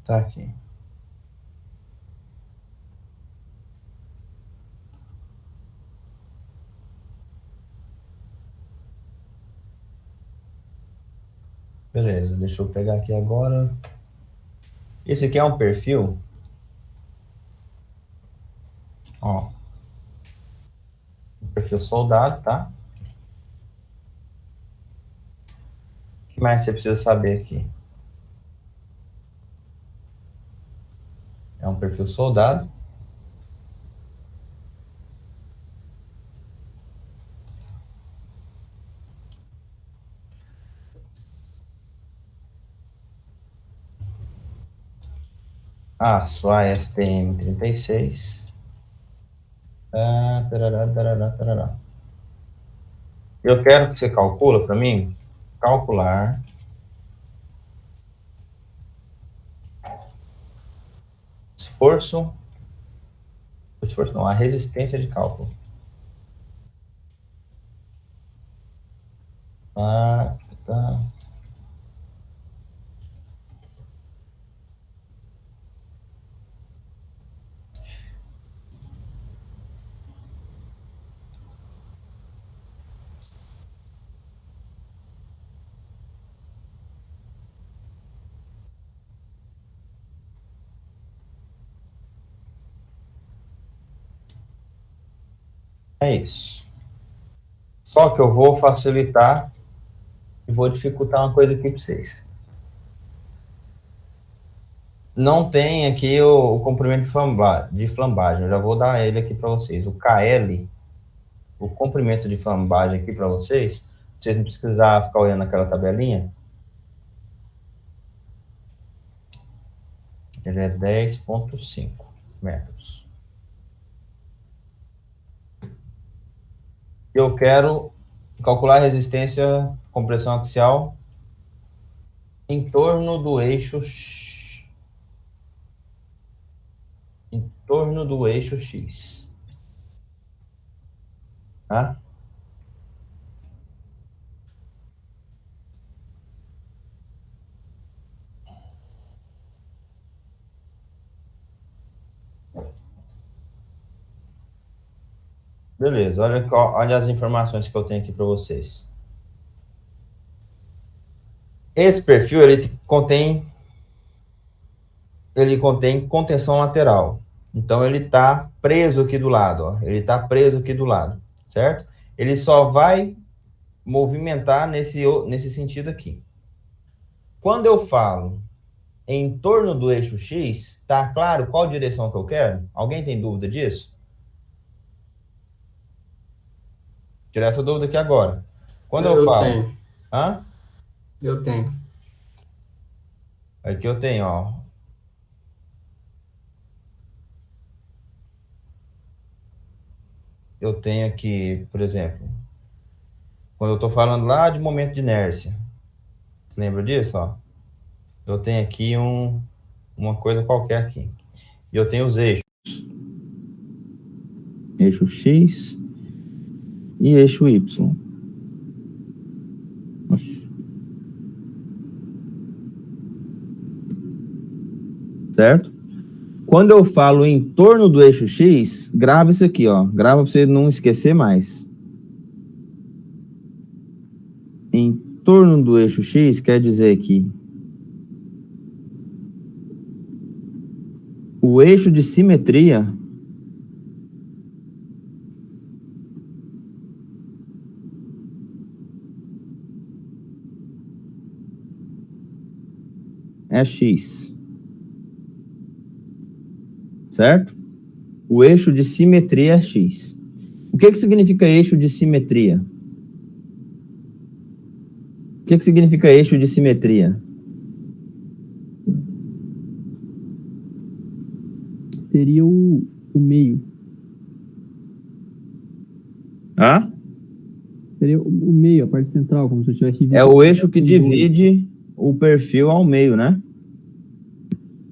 Tá aqui. Beleza, deixa eu pegar aqui agora. Esse aqui é um perfil. Ó. Um perfil soldado, tá? O que mais você precisa saber aqui? É um perfil soldado. Aço ASTM 36. Tarará, tarará, tarará. Eu quero que você calcula para mim. Calcular esforço não, a resistência de cálculo. Tá. É isso. Só que eu vou facilitar e vou dificultar uma coisa aqui para vocês. Não tem aqui o comprimento de flambagem. Eu já vou dar ele aqui para vocês. O KL, o comprimento de flambagem aqui para vocês não precisar ficar olhando aquela tabelinha. Ele é 10,5 metros. Eu quero calcular a resistência, compressão axial em torno do eixo X. Tá? Beleza, olha as informações que eu tenho aqui para vocês. Esse perfil, ele contém contenção lateral. Então, ele está preso aqui do lado, ó. Ele está preso aqui do lado, certo? Ele só vai movimentar nesse sentido aqui. Quando eu falo em torno do eixo X, tá claro qual direção que eu quero? Alguém tem dúvida disso? Tirar essa dúvida aqui agora. Quando eu falo... tenho. Hã? Eu tenho. Aqui eu tenho, ó. Eu tenho aqui, por exemplo, quando eu estou falando lá de momento de inércia. Você lembra disso, ó? Eu tenho aqui uma coisa qualquer aqui. E eu tenho os eixos. Eixo X e eixo Y. Certo? Quando eu falo em torno do eixo X, grava isso aqui, ó. Grava para você não esquecer mais. Em torno do eixo X quer dizer que o eixo de simetria é X. Certo? O eixo de simetria é X. O que significa eixo de simetria? O que significa eixo de simetria? Seria o meio. Hã? Seria o meio, a parte central, como se eu tivesse dividido. É o eixo que divide o perfil ao meio, né?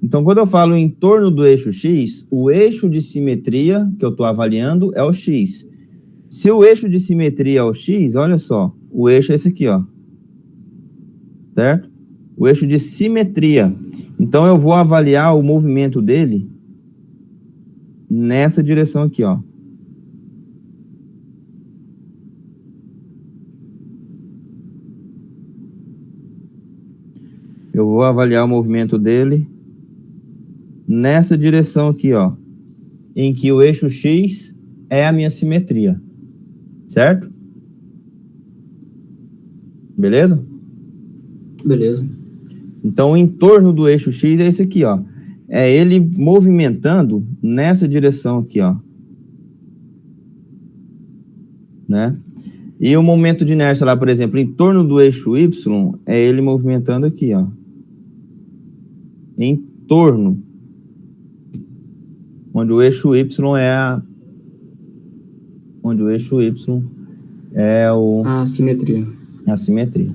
Então, quando eu falo em torno do eixo X, o eixo de simetria que eu estou avaliando é o X. Se o eixo de simetria é o X, olha só, o eixo é esse aqui, ó. Certo? O eixo de simetria. Então, eu vou avaliar o movimento dele nessa direção aqui, ó. Eu vou avaliar o movimento dele nessa direção aqui, ó. Em que o eixo X é a minha simetria. Certo? Beleza? Beleza. Então, o entorno do eixo X é esse aqui, ó. É ele movimentando nessa direção aqui, ó. Né? E o momento de inércia lá, por exemplo, em torno do eixo Y, é ele movimentando aqui, ó. Em torno. Onde o eixo Y é a... Onde o eixo Y é a simetria. a simetria.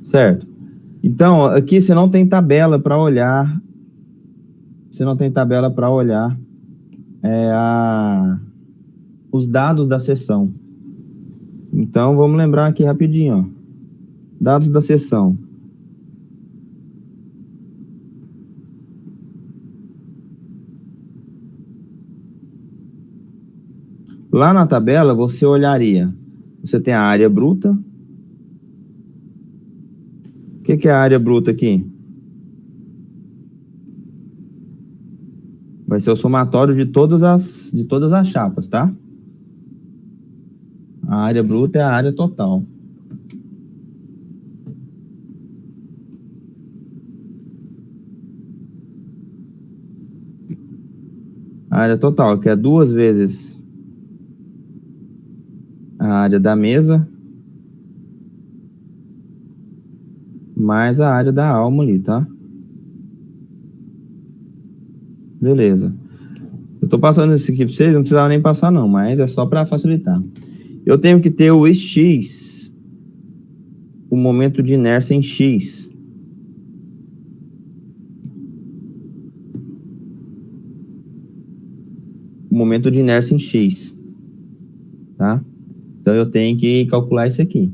Certo? Então, aqui você não tem tabela para olhar. Você não tem tabela para olhar os dados da seção. Então, vamos lembrar aqui rapidinho, ó. Dados da seção. Lá na tabela, você olharia. Você tem a área bruta. O que é a área bruta aqui? Vai ser o somatório de todas as chapas, tá? A área bruta é a área total. A área total, que é 2 vezes a área da mesa mais a área da alma ali, tá? Beleza. Eu tô passando esse aqui para vocês, não precisava nem passar não, mas é só para facilitar. Eu tenho que ter o X, o momento de inércia em X. O momento de inércia em X. Tá? Então, eu tenho que calcular isso aqui.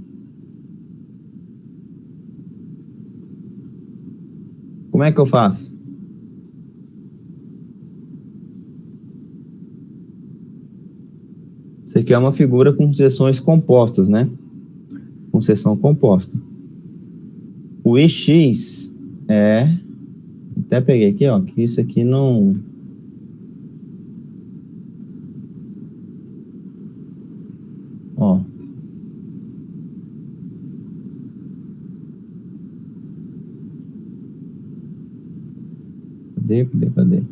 Como é que eu faço? Isso aqui é uma figura com seções compostas, né? Com seção composta. O Ix é... Até peguei aqui, ó, que isso aqui não... Ó. Cadê?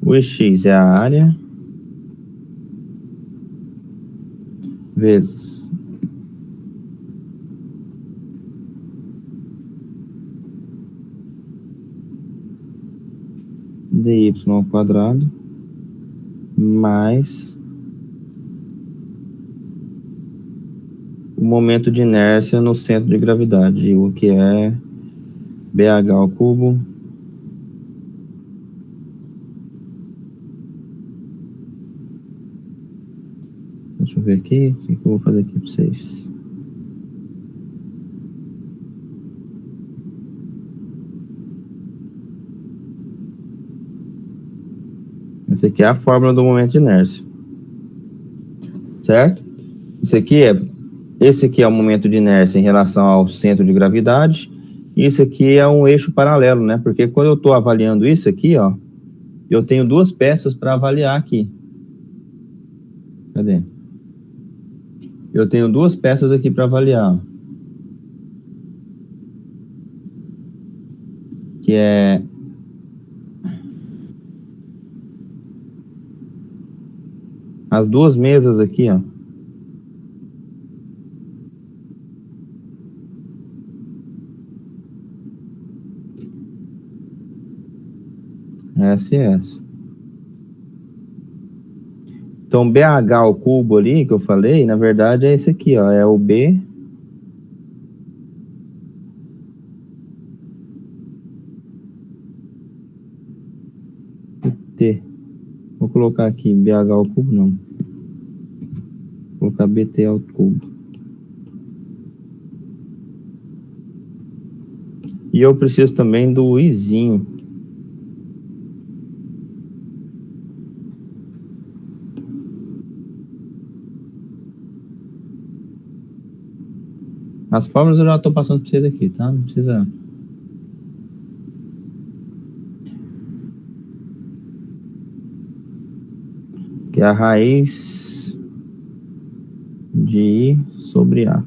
O Ix é a área vezes dy ao quadrado mais o momento de inércia no centro de gravidade, o que é BH ao cubo deixa eu ver aqui, o que eu vou fazer aqui para vocês. Essa aqui é a fórmula do momento de inércia. Certo? Esse aqui é o momento de inércia em relação ao centro de gravidade. E esse aqui é um eixo paralelo, né? Porque quando eu estou avaliando isso aqui, ó, eu tenho 2 peças para avaliar aqui. Cadê? Eu tenho 2 peças aqui para avaliar. Que é... as 2 mesas aqui, ó. Essa e essa. Então, BH ao cubo ali, que eu falei, na verdade é esse aqui, ó. É o B... T. Vou colocar aqui BH ao cubo, não. Vou colocar BT ao cubo. E eu preciso também do izinho. As fórmulas eu já estou passando para vocês aqui, tá? Não precisa... Que é a raiz de I sobre A.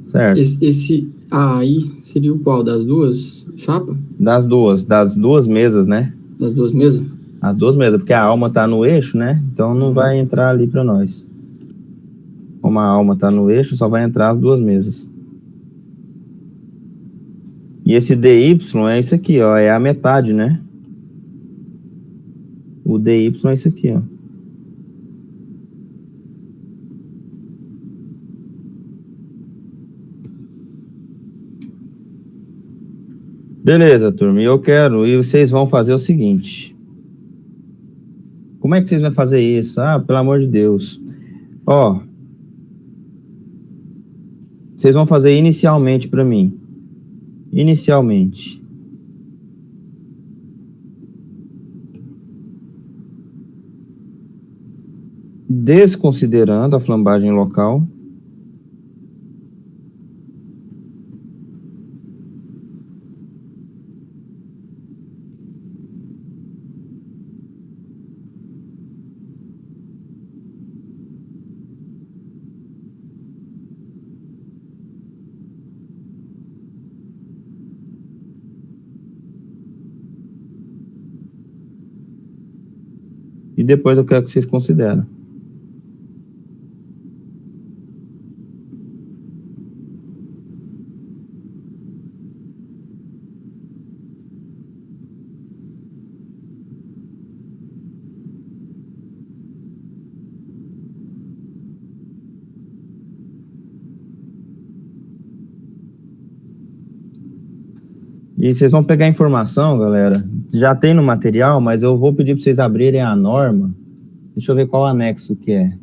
Certo. Esse A aí seria o qual? Das duas chapas? Das duas mesas, né? Das duas mesas? As duas mesas, porque a alma tá no eixo, né? Então não vai entrar ali para nós. Como a alma tá no eixo, só vai entrar as duas mesas. E esse DY é isso aqui, ó, é a metade, né? O DY é isso aqui, ó. Beleza, turma, e vocês vão fazer o seguinte. Como é que vocês vão fazer isso? Ah, pelo amor de Deus. Ó, vocês vão fazer inicialmente para mim. Inicialmente. Desconsiderando a flambagem local. E depois eu quero que vocês considerem. E vocês vão pegar a informação, galera. Já tem no material, mas eu vou pedir para vocês abrirem a norma. Deixa eu ver qual anexo que é.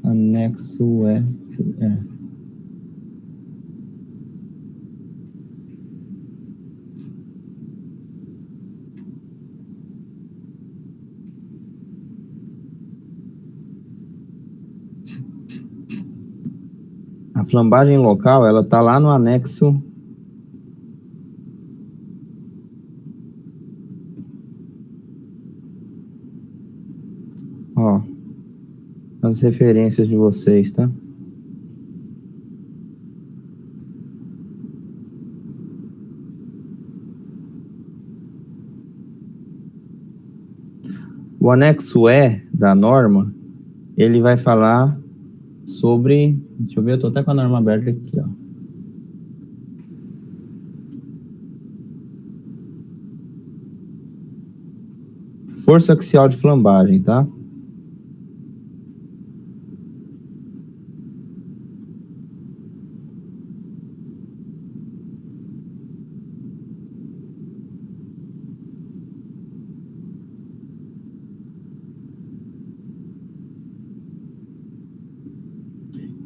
Anexo F. A flambagem local, ela tá lá no anexo. Ó, as referências de vocês, tá? O anexo E da norma, ele vai falar sobre... Deixa eu ver, eu tô até com a norma aberta aqui, ó. Força axial de flambagem, tá?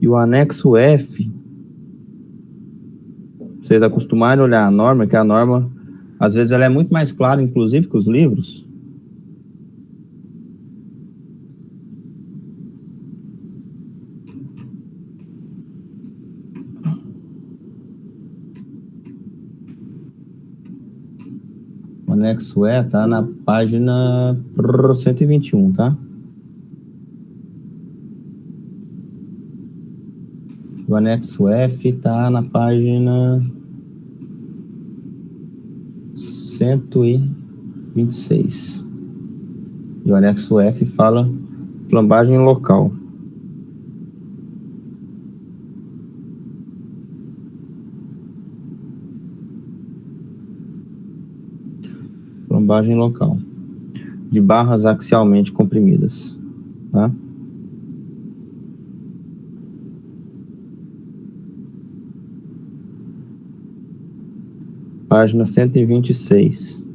E o anexo F, vocês acostumarem a olhar a norma, que a norma, às vezes, ela é muito mais clara, inclusive, que os livros. O anexo E tá na página 121, tá? O anexo F está na página 126. E o anexo F fala flambagem local. Flambagem local. De barras axialmente comprimidas. Tá? Página 126.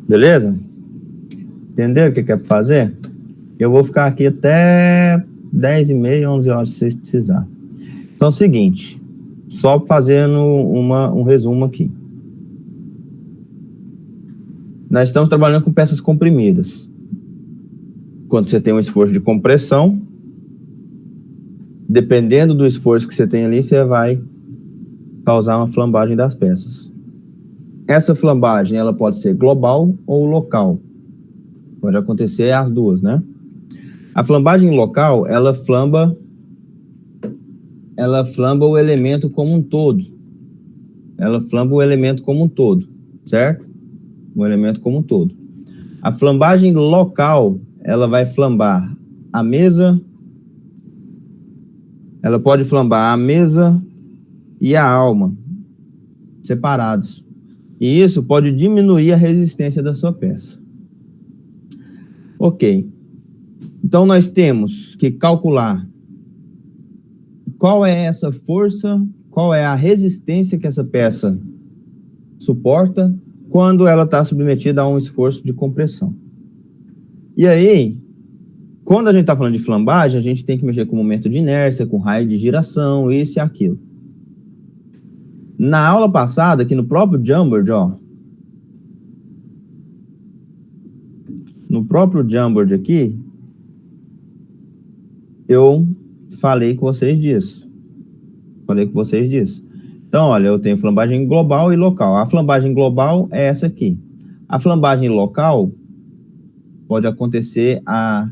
Beleza? Entenderam o que é para fazer? Eu vou ficar aqui até 10h30, 11 horas, se vocês precisarem. Então é o seguinte, só fazendo um resumo aqui. Nós estamos trabalhando com peças comprimidas. Quando você tem um esforço de compressão, dependendo do esforço que você tem ali, você vai causar uma flambagem das peças. Essa flambagem, ela pode ser global ou local. Pode acontecer as duas, né? A flambagem local, ela flamba o elemento como um todo. Ela flamba o elemento como um todo, certo? O elemento como um todo. A flambagem local, ela vai flambar a mesa, ela pode flambar a mesa e a alma, separados. E isso pode diminuir a resistência da sua peça. Ok. Então, nós temos que calcular qual é essa força, qual é a resistência que essa peça suporta quando ela está submetida a um esforço de compressão. E aí, quando a gente está falando de flambagem, a gente tem que mexer com momento de inércia, com raio de giração, isso e aquilo. Na aula passada, aqui no próprio Jamboard, ó, no próprio Jamboard aqui, eu falei com vocês disso. Então, olha, eu tenho flambagem global e local. A flambagem global é essa aqui. A flambagem local pode acontecer a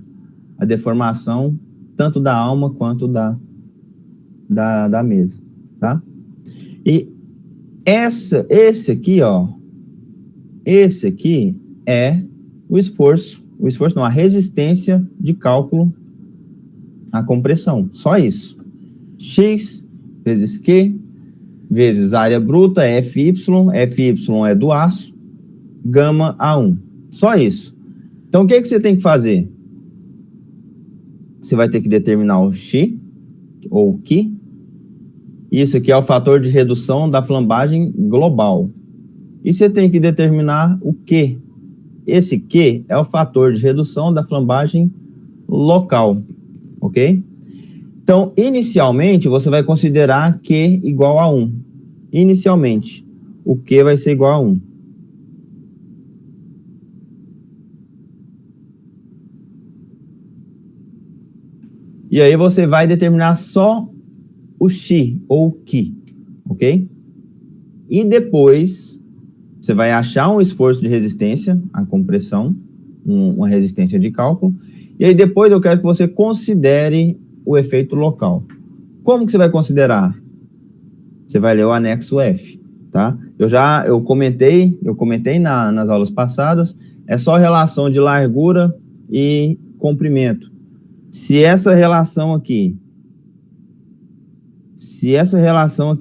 deformação tanto da alma quanto da mesa, tá? E esse aqui, ó, esse aqui é o esforço não, a resistência de cálculo à compressão, só isso. X vezes Q vezes área bruta, FY é do aço, gama A1, só isso. Então, o que você tem que fazer? Você vai ter que determinar o X, ou Q. Isso aqui é o fator de redução da flambagem global. E você tem que determinar o Q. Esse Q é o fator de redução da flambagem local, ok? Então, inicialmente, você vai considerar Q igual a 1. Inicialmente, o Q vai ser igual a 1. E aí você vai determinar só o X, ou o Q, ok? E depois, você vai achar um esforço de resistência à compressão, uma resistência de cálculo, e aí depois eu quero que você considere o efeito local. Como que você vai considerar? Você vai ler o anexo F, tá? Eu comentei nas aulas passadas, é só relação de largura e comprimento. Se essa relação aqui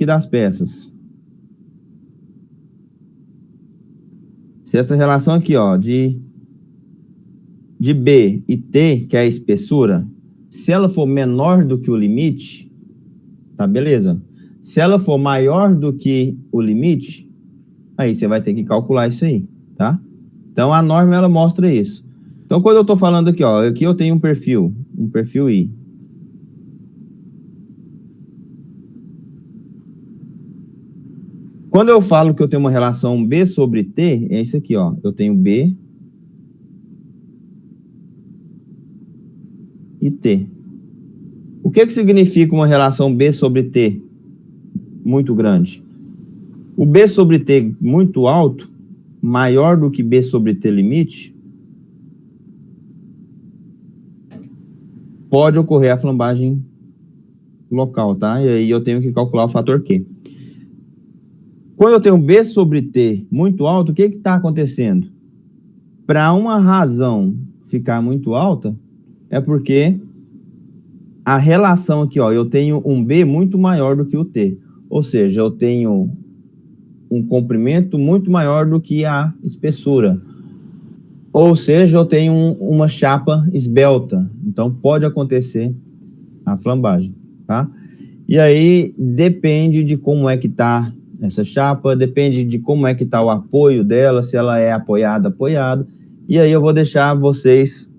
das peças, se essa relação aqui, ó, de B e T, que é a espessura, se ela for menor do que o limite, tá, beleza. Se ela for maior do que o limite, aí você vai ter que calcular isso aí, tá? Então, a norma, ela mostra isso. Então, quando eu tô falando aqui, ó, aqui eu tenho um perfil I. Quando eu falo que eu tenho uma relação B sobre T, é isso aqui, ó. Eu tenho B e T. O que significa uma relação B sobre T muito grande? O B sobre T muito alto, maior do que B sobre T limite, pode ocorrer a flambagem local, tá? E aí eu tenho que calcular o fator Q. Quando eu tenho B sobre T muito alto, o que está acontecendo? Para uma razão ficar muito alta, é porque a relação aqui, ó, eu tenho um B muito maior do que o T. Ou seja, eu tenho um comprimento muito maior do que a espessura. Ou seja, eu tenho uma chapa esbelta. Então, pode acontecer a flambagem, tá? E aí, depende de como é que tá essa chapa, depende de como é que tá o apoio dela, se ela é apoiada. E aí eu vou deixar vocês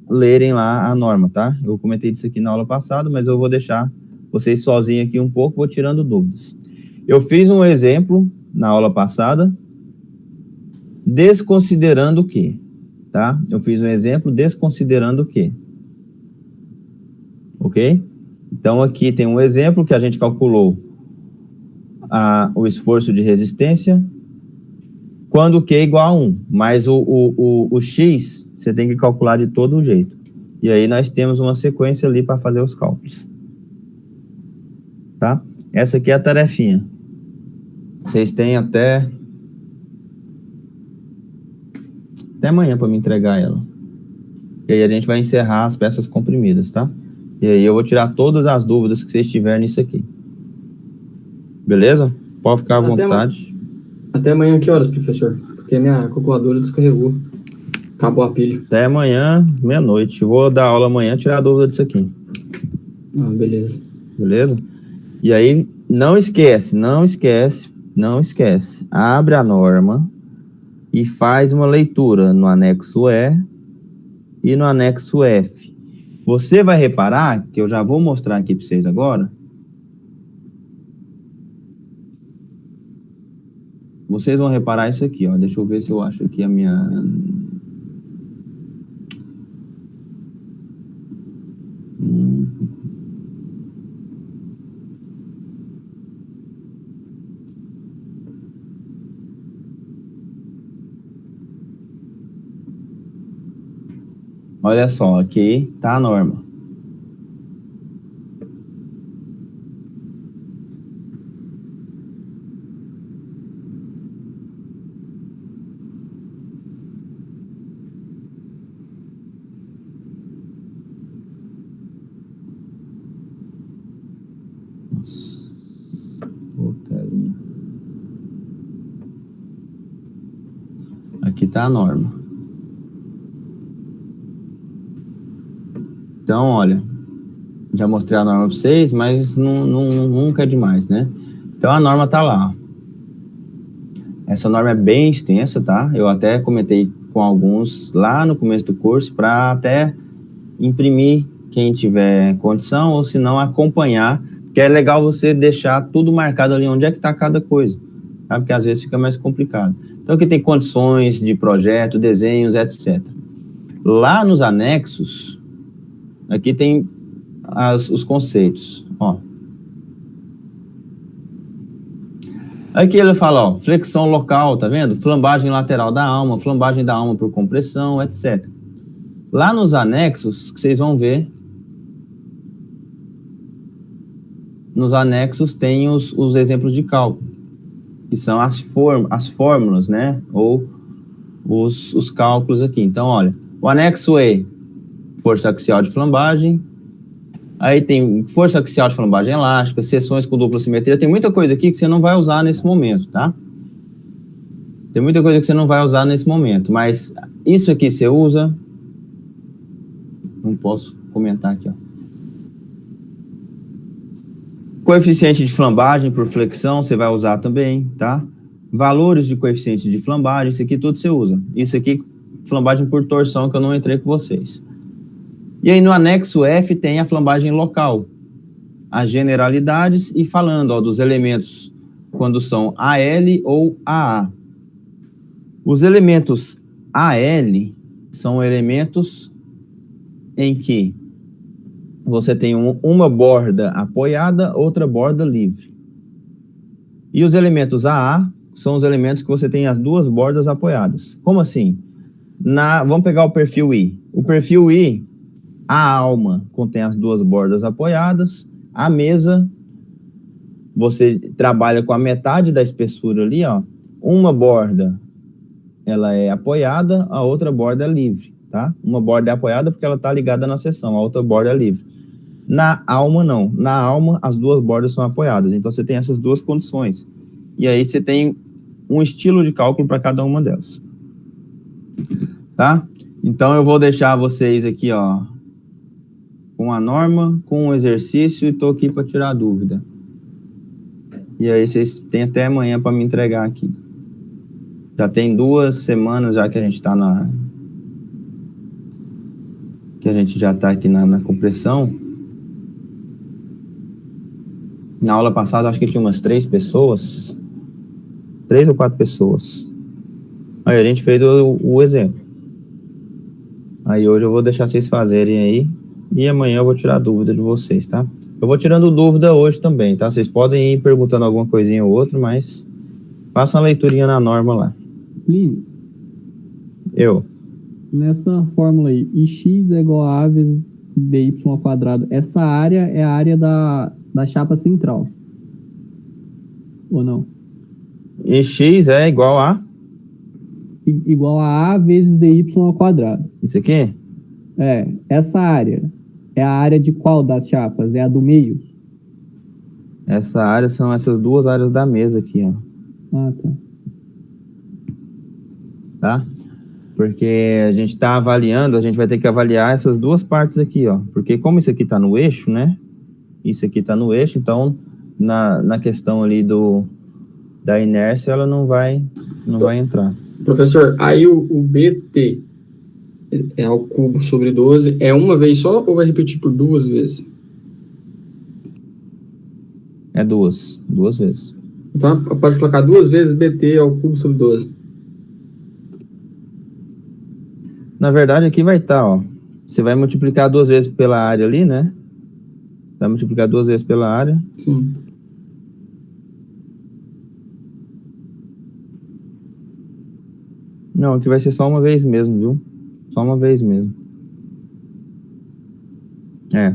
lerem lá a norma, tá? Eu comentei disso aqui na aula passada, mas eu vou deixar vocês sozinhos aqui um pouco, vou tirando dúvidas. Eu fiz um exemplo na aula passada, desconsiderando o quê? Tá? Eu fiz um exemplo desconsiderando o quê? Ok? Então, aqui tem um exemplo que a gente calculou o esforço de resistência quando Q é igual a 1, mas o X você tem que calcular de todo jeito. E aí nós temos uma sequência ali para fazer os cálculos. Tá? Essa aqui é a tarefinha. Vocês têm até amanhã para me entregar ela. E aí a gente vai encerrar as peças comprimidas, tá? E aí eu vou tirar todas as dúvidas que vocês tiverem nisso aqui. Beleza? Pode ficar à vontade. Até amanhã, que horas, professor? Porque a minha calculadora descarregou. Acabou a pilha. Até amanhã, meia-noite. Vou dar aula amanhã, tirar a dúvida disso aqui. Ah, beleza. Beleza? E aí, não esquece. Abre a norma e faz uma leitura no anexo E e no anexo F. Você vai reparar, que eu já vou mostrar aqui para vocês agora. Vocês vão reparar isso aqui, ó. Deixa eu ver se eu acho aqui a minha... Olha só, aqui tá a norma. Nossa. Outra linha. Aqui tá a norma. Então, olha, já mostrei a norma para vocês, mas nunca é demais, né? Então, a norma tá lá. Essa norma é bem extensa, tá? Eu até comentei com alguns lá no começo do curso para até imprimir quem tiver condição, ou se não, acompanhar, porque é legal você deixar tudo marcado ali onde é que está cada coisa, tá? Porque às vezes fica mais complicado. Então, aqui tem condições de projeto, desenhos, etc. Lá nos anexos, aqui tem os conceitos, ó. Aqui ele fala, ó, flexão local, tá vendo? Flambagem lateral da alma, flambagem da alma por compressão, etc. Lá nos anexos, que vocês vão ver, nos anexos tem os exemplos de cálculo, que são as fórmulas, né? Ou os cálculos aqui. Então, olha, o anexo E, força axial de flambagem. Aí tem força axial de flambagem elástica, seções com dupla simetria. Tem muita coisa aqui que você não vai usar nesse momento, tá? Tem muita coisa que você não vai usar nesse momento, mas isso aqui você usa. Não posso comentar aqui, ó. Coeficiente de flambagem por flexão, você vai usar também, tá? Valores de coeficiente de flambagem, isso aqui tudo você usa. Isso aqui, flambagem por torção, que eu não entrei com vocês. E aí no anexo F tem a flambagem local, as generalidades e falando, ó, dos elementos quando são AL ou AA. Os elementos AL são elementos em que você tem uma borda apoiada, outra borda livre. E os elementos AA são os elementos que você tem as duas bordas apoiadas. Como assim? Vamos pegar o perfil I. O perfil I, a alma contém as duas bordas apoiadas, a mesa, você trabalha com a metade da espessura ali, ó. Uma borda, ela é apoiada, a outra borda é livre, tá? Uma borda é apoiada porque ela está ligada na seção, a outra borda é livre. Na alma, não. Na alma, as duas bordas são apoiadas. Então, você tem essas duas condições. E aí, você tem um estilo de cálculo para cada uma delas. Tá? Então, eu vou deixar vocês aqui, ó, com a norma, com o exercício, e estou aqui para tirar a dúvida. E aí vocês têm até amanhã para me entregar aqui. Já tem 2 semanas já que a gente tá que a gente já tá aqui na compressão. Na aula passada, acho que tinha umas 3 pessoas. 3 ou 4 pessoas. Aí a gente fez o exemplo. Aí hoje eu vou deixar vocês fazerem aí. E amanhã eu vou tirar a dúvida de vocês, tá? Eu vou tirando dúvida hoje também, tá? Vocês podem ir perguntando alguma coisinha ou outra, mas faça uma leiturinha na norma lá. Plínio, Eu. nessa fórmula aí, ix é igual a vezes dy ao quadrado. Essa área é a área da chapa central. Ou não? E x é igual a... Igual a vezes dy ao quadrado. Isso aqui? Essa área é a área de qual das chapas? É a do meio? Essa área são essas 2 áreas da mesa aqui, ó. Ah, tá. Tá? Porque a gente tá avaliando, a gente vai ter que avaliar essas 2 partes aqui, ó. Porque como isso aqui tá no eixo, né? Isso aqui tá no eixo, então na questão ali da inércia, ela não vai entrar. Professor, aí o BT é ao cubo sobre 12 é uma vez só ou vai repetir por 2 vezes? É duas vezes. Então pode colocar 2 vezes BT ao cubo sobre 12. Na verdade, aqui vai estar, ó. Você vai multiplicar 2 vezes pela área ali, né? Vai multiplicar 2 vezes pela área. Sim. Não, aqui vai ser só uma vez mesmo, viu? Só uma vez mesmo. É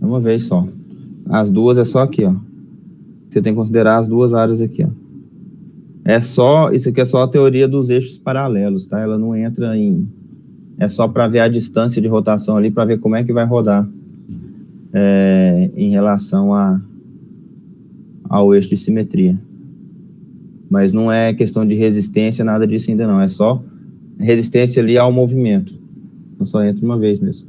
uma vez só. As duas é só aqui, ó. Você tem que considerar as 2 áreas aqui, ó. Isso aqui é só a teoria dos eixos paralelos, tá? Ela não entra em... É só para ver a distância de rotação ali, para ver como é que vai rodar em relação ao eixo de simetria. Mas não é questão de resistência, nada disso ainda não. É só resistência ali ao movimento. Então só entra uma vez mesmo.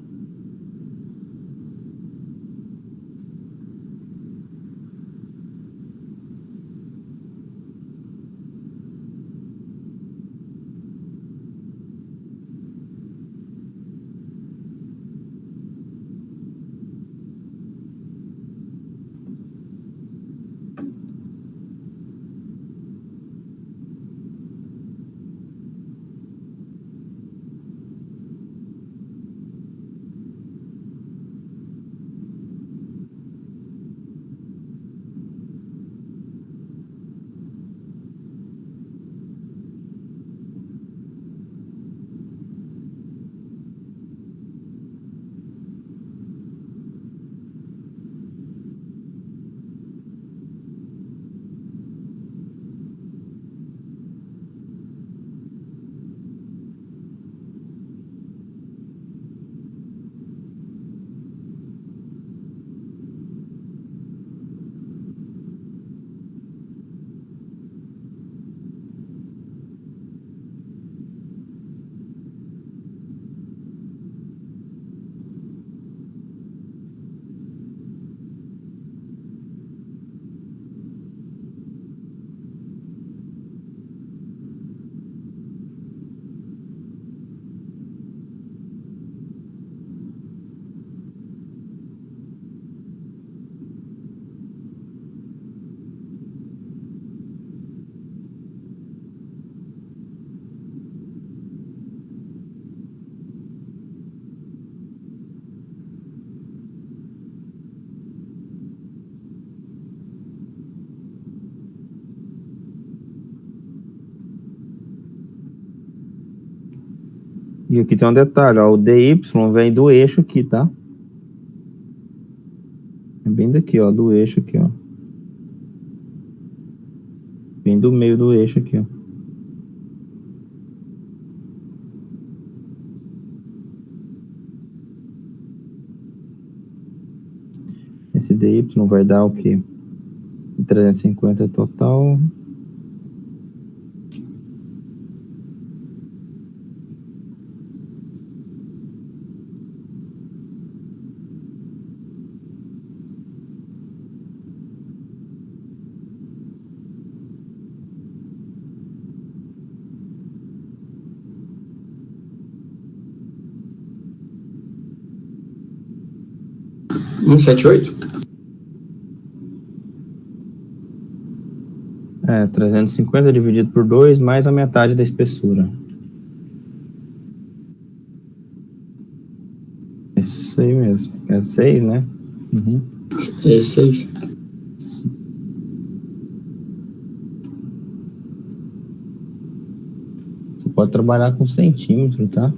E aqui tem um detalhe, ó. O DY vem do eixo aqui, tá? É bem daqui, ó. Do eixo aqui, ó. Vem do meio do eixo aqui, ó. Esse DY vai dar o quê? 350 total. 178? 350 dividido por 2, mais a metade da espessura. É isso aí mesmo. É 6, né? Uhum. É 6. Você pode trabalhar com centímetro, tá?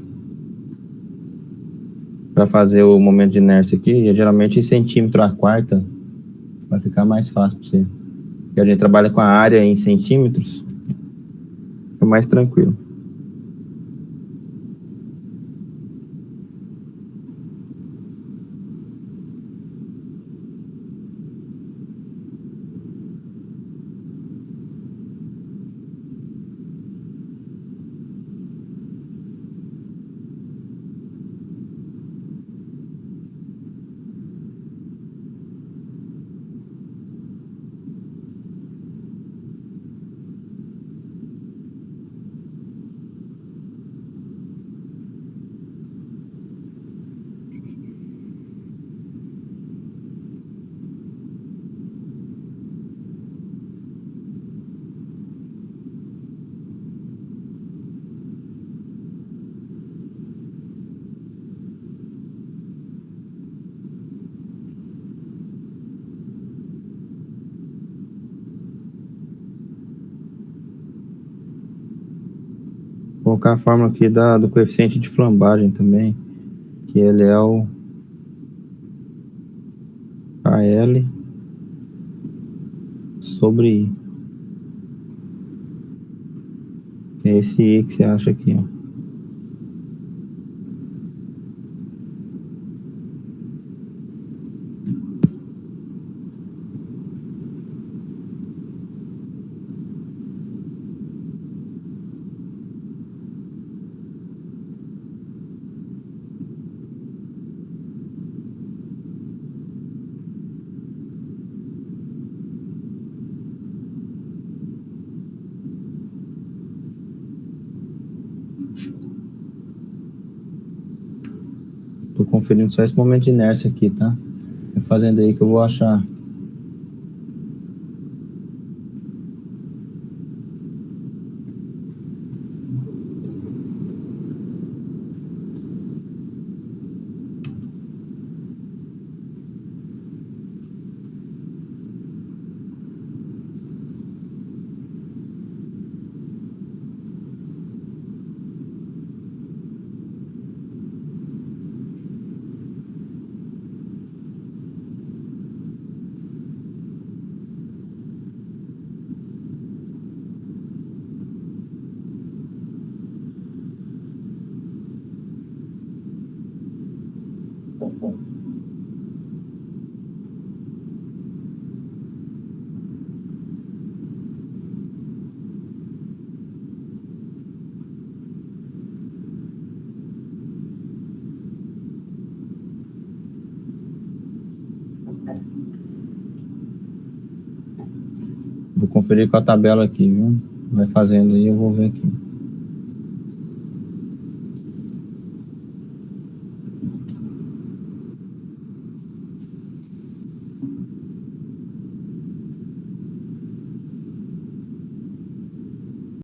Para fazer o momento de inércia aqui, geralmente centímetro a quarta vai ficar mais fácil para você. Porque a gente trabalha com a área em centímetros, é mais tranquilo. Vou colocar a fórmula aqui do coeficiente de flambagem também, que ele é o KL sobre I. É esse I que você acha aqui, ó. Tô conferindo só esse momento de inércia aqui, tá? É fazendo aí que eu vou achar. Vou conferir com a tabela aqui, viu? Vai fazendo aí, eu vou ver aqui.